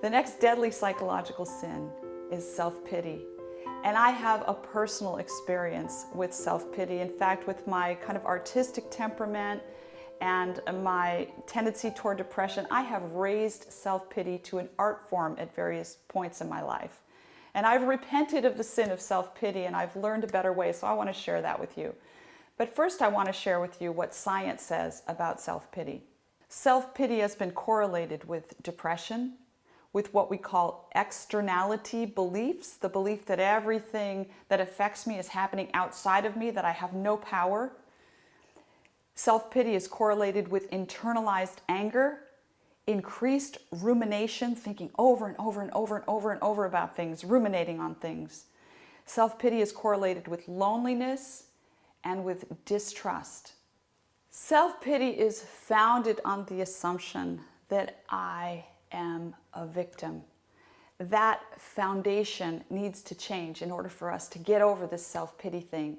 The next deadly psychological sin is self-pity. And I have a personal experience with self-pity. In fact, with my kind of artistic temperament and my tendency toward depression, I have raised self-pity to an art form at various points in my life. And I've repented of the sin of self-pity, and I've learned a better way, so I want to share that with you. But first, I want to share with you what science says about self-pity. Self-pity has been correlated with depression, with what we call externality beliefs, the belief that everything that affects me is happening outside of me, that I have no power. Self-pity is correlated with internalized anger, increased rumination, thinking over and over and over and over and over about things, ruminating on things. Self-pity is correlated with loneliness and with distrust. Self-pity is founded on the assumption that I am a victim. That foundation needs to change in order for us to get over this self-pity thing.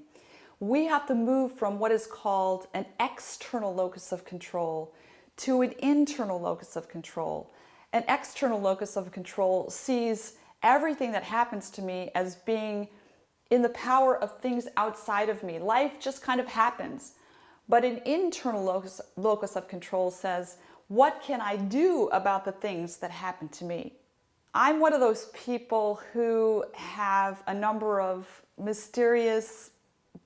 We have to move from what is called an external locus of control to an internal locus of control. An external locus of control sees everything that happens to me as being in the power of things outside of me. Life just kind of happens. But an internal locus of control says, what can I do about the things that happen to me? I'm one of those people who have a number of mysterious,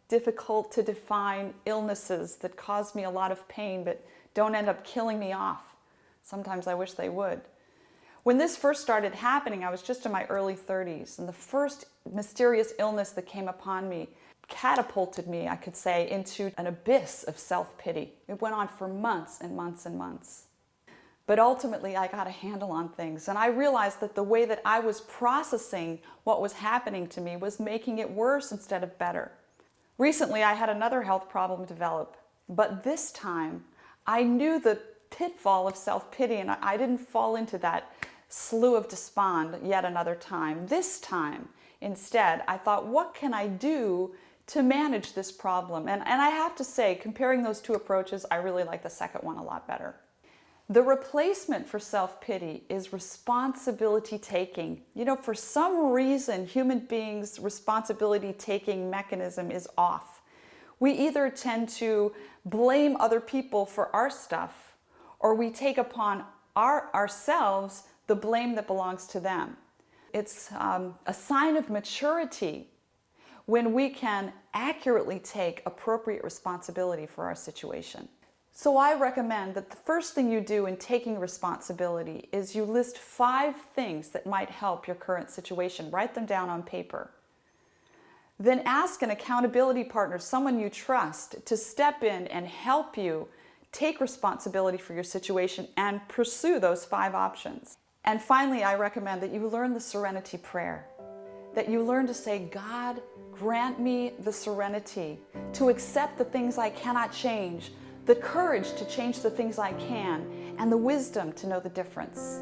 difficult to define illnesses that cause me a lot of pain but don't end up killing me off. Sometimes I wish they would. When this first started happening, I was just in my early 30s, and the first mysterious illness that came upon me catapulted me, I could say, into an abyss of self-pity. It went on for months and months and months. But ultimately, I got a handle on things, and I realized that the way that I was processing what was happening to me was making it worse instead of better. Recently, I had another health problem develop, but this time, I knew the pitfall of self-pity, and I didn't fall into that slough of despond yet another time. This time, instead, I thought, what can I do to manage this problem? And I have to say, comparing those two approaches, I really like the second one a lot better. The replacement for self-pity is responsibility taking. You know, for some reason, human beings' responsibility taking mechanism is off. We either tend to blame other people for our stuff, or we take upon ourselves the blame that belongs to them. It's a sign of maturity when we can accurately take appropriate responsibility for our situation. So I recommend that the first thing you do in taking responsibility is you list 5 things that might help your current situation. Write them down on paper. Then ask an accountability partner, someone you trust, to step in and help you take responsibility for your situation and pursue those 5 options. And finally, I recommend that you learn the serenity prayer, that you learn to say, God, grant me the serenity to accept the things I cannot change, the courage to change the things I can, and the wisdom to know the difference.